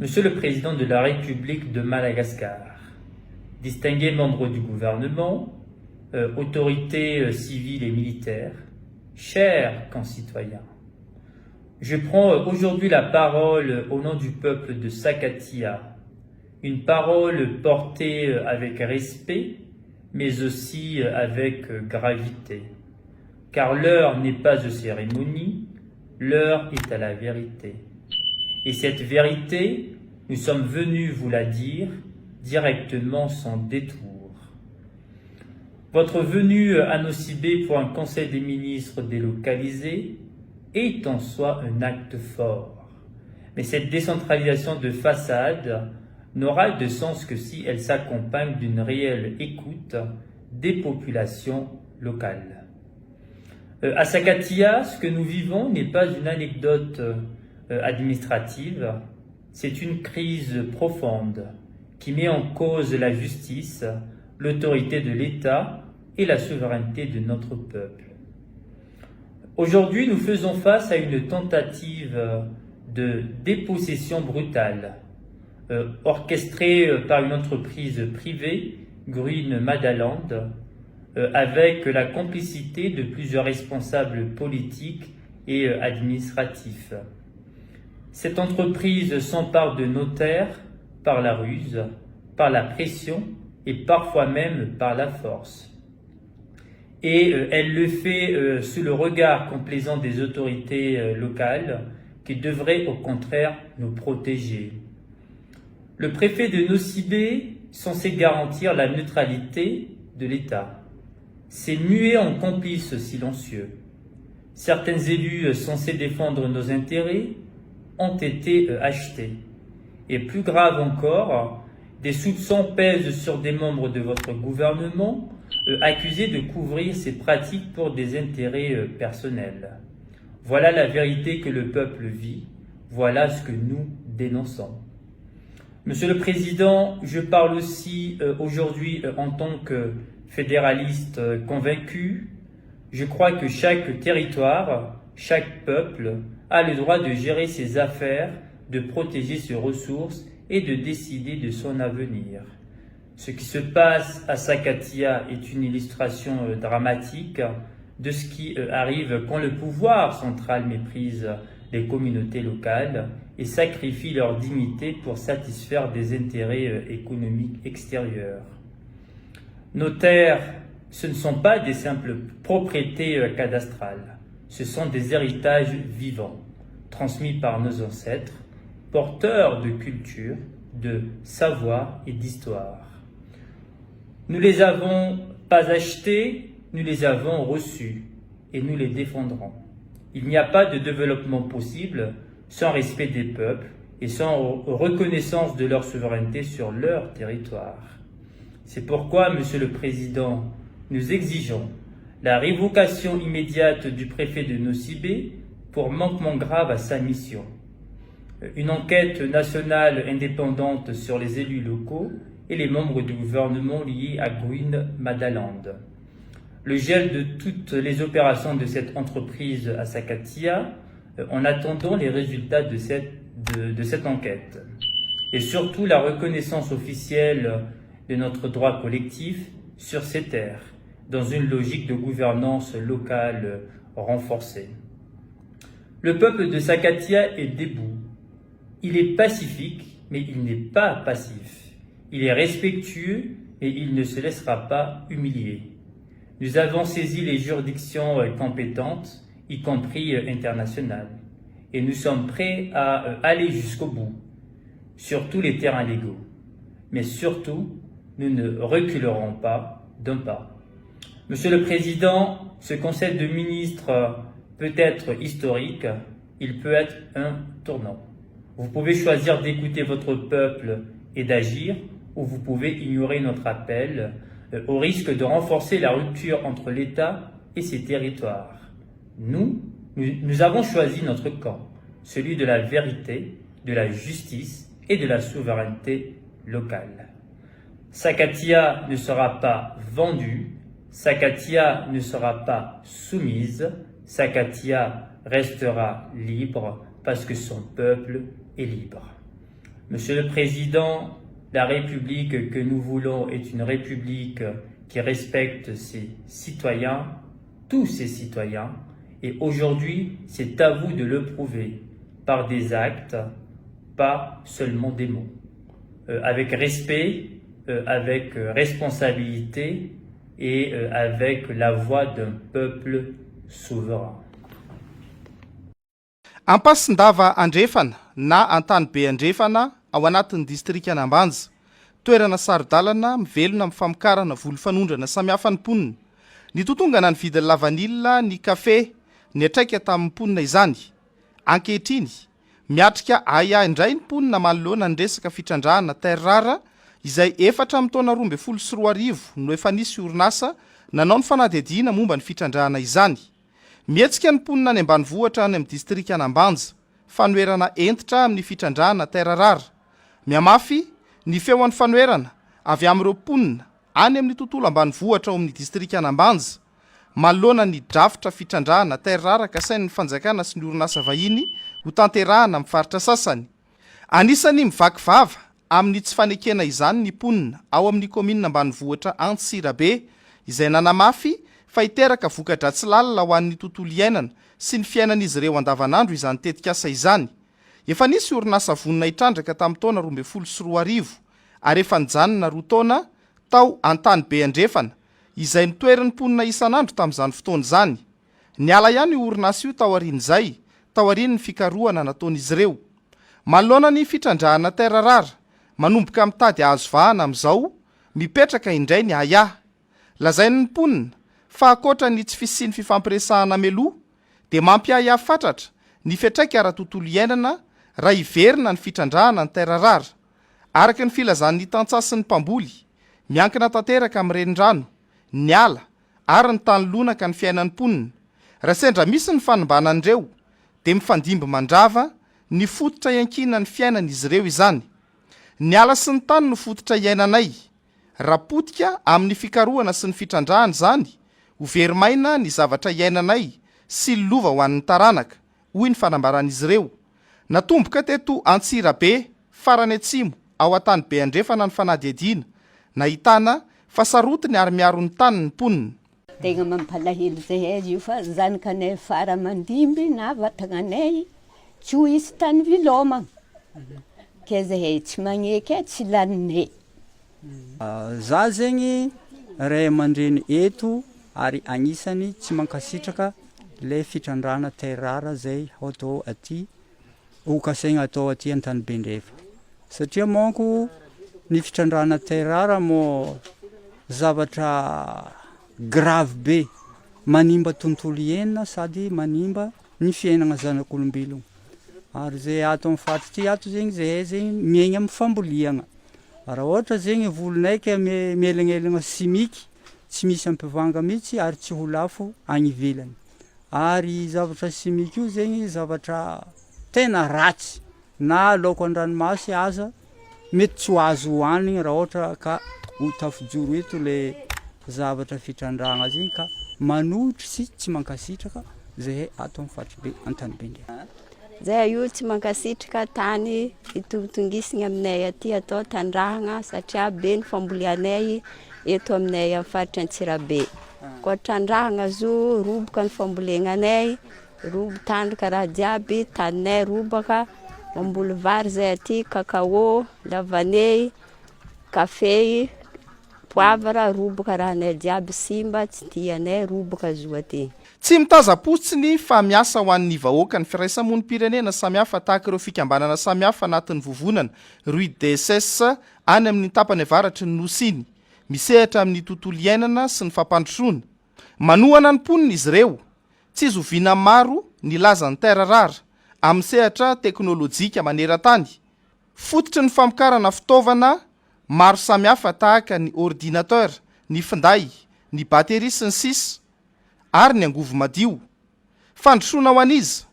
Monsieur le Président de la République de Madagascar, distingués membres du gouvernement, autorités civiles et militaires, chers concitoyens, je prends aujourd'hui la parole au nom du peuple de Sakatia, une parole portée avec respect, mais aussi avec gravité, car l'heure n'est pas aux cérémonies, l'heure est à la vérité. Et cette vérité, nous sommes venus vous la dire directement sans détour. Votre venue à Nosy-Be pour un conseil des ministres délocalisé est en soi un acte fort. Mais cette décentralisation de façade n'aura de sens que si elle s'accompagne d'une réelle écoute des populations locales. À Sakatia, ce que nous vivons n'est pas une anecdote administrative, c'est une crise profonde qui met en cause la justice, l'autorité de l'État et la souveraineté de notre peuple. Aujourd'hui, nous faisons face à une tentative de dépossession brutale, orchestrée par une entreprise privée, Green Madaland, avec la complicité de plusieurs responsables politiques et administratifs. Cette entreprise s'empare de nos terres par la ruse, par la pression et parfois même par la force. Et elle le fait sous le regard complaisant des autorités locales qui devraient au contraire nous protéger. Le préfet de Nosy-Be, censé garantir la neutralité de l'État, s'est mué en complice silencieux. Certains élus censés défendre nos intérêts ont été achetés. Et plus grave encore, des soupçons pèsent sur des membres de votre gouvernement accusés de couvrir ces pratiques pour des intérêts personnels. Voilà la vérité que le peuple vit, voilà ce que nous dénonçons. Monsieur le Président, je parle aussi aujourd'hui en tant que fédéraliste convaincu. Je crois que chaque territoire, chaque peuple a le droit de gérer ses affaires, de protéger ses ressources et de décider de son avenir. Ce qui se passe à Sakatia est une illustration dramatique de ce qui arrive quand le pouvoir central méprise les communautés locales et sacrifie leur dignité pour satisfaire des intérêts économiques extérieurs. Nos terres, ce ne sont pas des simples propriétés cadastrales, ce sont des héritages vivants, transmis par nos ancêtres, porteurs de culture, de savoir et d'histoire. Nous les avons pas achetés, nous les avons reçus et nous les défendrons. Il n'y a pas de développement possible sans respect des peuples et sans reconnaissance de leur souveraineté sur leur territoire. C'est pourquoi, Monsieur le Président, nous exigeons la révocation immédiate du préfet de Nosy-Be pour manquement grave à sa mission. Une enquête nationale indépendante sur les élus locaux et les membres du gouvernement liés à Green Madaland. Le gel de toutes les opérations de cette entreprise à Sakatia en attendant les résultats de cette enquête. Et surtout la reconnaissance officielle de notre droit collectif sur ces terres, dans une logique de gouvernance locale renforcée. Le peuple de Sakatia est debout. Il est pacifique, mais il n'est pas passif. Il est respectueux et il ne se laissera pas humilier. Nous avons saisi les juridictions compétentes, y compris internationales, et nous sommes prêts à aller jusqu'au bout, sur tous les terrains légaux. Mais surtout, nous ne reculerons pas d'un pas. Monsieur le Président, ce Conseil de ministres peut être historique, il peut être un tournant. Vous pouvez choisir d'écouter votre peuple et d'agir, ou vous pouvez ignorer notre appel, au risque de renforcer la rupture entre l'État et ses territoires. Nous avons choisi notre camp, celui de la vérité, de la justice et de la souveraineté locale. Sakatia ne sera pas vendue, Sakatia ne sera pas soumise, Sakatia restera libre parce que son peuple est libre. Monsieur le Président, la République que nous voulons est une République qui respecte ses citoyens, tous ses citoyens, et aujourd'hui, c'est à vous de le prouver par des actes, pas seulement des mots. Avec respect, avec responsabilité et avec la voix d'un peuple souverain. Ampasin-dava andrefana na antany be andrefana ao anatin'ny distrika Anambanja, toerana sarodalana mivelona amin'ny famokarana voly fanondrana samihafa ny mponina. Ny totongana ny vidin'ny lavanilina, ny kafe, ny atraika tamin'ny mponina izany. Ankehitriny, miatrika aya indray ny mponina manoloana ny resaka fitrandrahana terrara izay 4 no efa nisy orinasa nanao ny fanadihadiana momba ny fitrandrahana izany. Mietsika ny mponina any ambanivohitra any amin'ny distrika Anambanja, fanoerana entitra amin'ny fitrandrahana terrara. Miamafy ny feon'ny fanoerana avy amin'ireo mponina any amin'ny tontolo ambanivohitra ao amin'ny distrika Anambanja, manoloana ny drafitra fitrandrahana terrara kasain'ny fanjakana sy ny orinasa vahiny ho tanterahana amin'ny faritra sasany. Anisany mivakivava amin'ny tsy fanekena izany ny mponina ao amin'ny komina ambanivohitra Antsirabe, izay nanamafy fa hiteraka voka-dratsy lalina ho an'ny tontolo iainana sy ny fiainan'izy ireo andavanandro izany tetikasa izany. Efa nisy orinasa vonina hitrandraka tamin'ny taona 2024 ary efa nijanona 2 taona tao Antany Be Andrefana, izay nitoeran'ny mponina isanandro tamin'izany fotoana izany. Niala ihany io orinasa io tao aorian'izay, tao aorian'ny fikarohana nataon'izy ireo. Manoloana ny fitrandrahana terrara, manomboka mitady ahazo vahana amin'izao, mipetraka indray ny aya. Lazain'ny mponina fa akoatra ny tsy fisian'ny fifampiresahana meloa, dia mampiaya fatratra ny fiatraika ara-tontolo iainana raha iverina ny fitrandrahana ny terrara. Araka ny filazan'ny tantsasin'ny mpamboly, miankina tanteraka amin'ny renirano, ny ala ary ny tany lonaka ny fiainan'ny mponina. Raha sendra misy ny fanombanan'ireo, dia mifandimby mandrava ny fototra iankina ny fiainan'izy ireo izany. Ny ala sy ny tany no fototra iainanay. Raha potika amin'ny fikarohana sy ny fitrandrahana zany, ho verimaina ny zavatra iainanay sy lova ho an'ny taranaka, hoy ny fanambaran'izy ireo. Natomboka teto Antsirabe, farany atsimo, ao Antany Be Andrefana ny fanadihadiana, nahitana fasarotiny ary miaro ny tany ny mponina. Tegna mampalahelo zahay io fa zanakanay fara mandimby na vatagnanay tsy ho isy tany vilomagna. Ke zahay tsy magneky tsy laninay. Za zegny ray aman-dreny eto ary anisany tsy mankasitraka le fitrandrahana terrara zay atao aty okasaigna atao aty Antany Be Andrefana. Satria manko ny fitrandrahana terrara mo zavatra grave be, manimba tontolo iainana sady manimba ny fiainana zanak'olombelogno. Ary zay ato amin'ny faritra ty ato zegny zahay zegny miaigna amin'ny famboliagna. Raha ohatra zegny volonay ka mielagnelagna simiky, tsy misy ampivanga mihitsy ary tsy ho lafo agny ivelany. Ary zavatra simiky io zegny zavatra tena ratsy, na laoko an-dranomasy aza mety tsy ho azo hohanigny raha ohatra ka ho tafijoro eto le zavatra fitrandrahana zegny, ka manohitry sy tsy mankasitraka zahay ato amin'ny faritra be Antany Be Andrefana. Zahay io tsy mankasitraka tany itongisigny aminay aty atao tandrahana satria be ny fambolianay eto aminay amin'ny faritra Antsirabe. Koa tandrahana zo roboka ny fambolenanay, tandroka raha jiaby, taninay robaka, mamboly vary zay aty, kakao, lavanay, kafe, poivre, roboka rahanay jiaby simba, tsy tianay roboka zo aty. Tsy mitaza-potsiny fa miasa ho an'ny vahoaka ny firaisamonim-pirenena samihafa tahaka ireo fikambanana samihafa anatin'ny vovonana RUDSS any amin'ny tapany avaratry ny nosiny, misehatra amin'ny tontolo iainana sy ny fampandrosoana. Manohana ny mponina izy ireo, tsy zoviana maro ny lazan'ny terrara amin'ny sehatra teknôlôjika maneran-tany. Fototry ny famokarana fitaovana maro samihafa tahaka ny ordinateur, ny finday, ny batery sy ny sisa, ary ny angovo madio. Fandrosoana ho an'izy,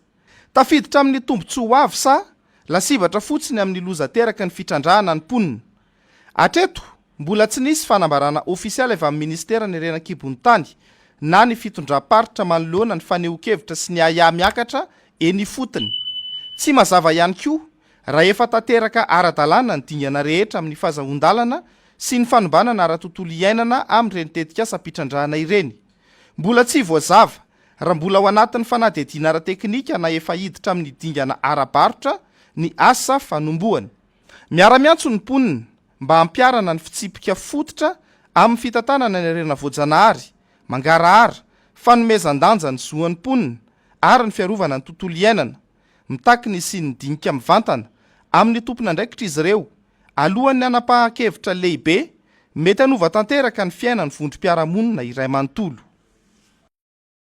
tafiditra amin'ny tombontsy ho avy sa lasivatra fotsiny amin'ny loza teraka ny fitrandrahana ny mponina. Atreto, mbola tsy nisy fanambarana ofisialy avy amin'ny ministera ny renan-kibon'ny tany na ny fitondram-paritra manoloana ny fanehoan-kevitra sy ny aya miakatra eny fotony. Tsy mazava ihany koa raha efa tanteraka ara-dalàna ny dingana rehetra amin'ny fahazahon-dalana sy ny fanombanana ara-tontolo iainana amin'ireny tetika sapitrandrahana ireny. Mbola tsy voazava raha mbola ao anatin'ny fanadihadiana ara-teknika na efa hiditra amin'ny dingana ara-barotra ny asa fanombohany. Miara-miantso ny mponina mba hampiarana ny fitsipika fototra amin'ny fitantanana ny arena voajanahary, mangarahara, fanomezan-danja ny zoan'ny mponina ary ny fiarovana ny tontolo iainana, mitaky ny sy ny dinika mivantana amin'ny tompona ndraikitra izy ireo, alohan'ny anapa-kevitra lehibe mety hanova tanteraka ny fiainan'ny vondrom-piaramonina iray manontolo.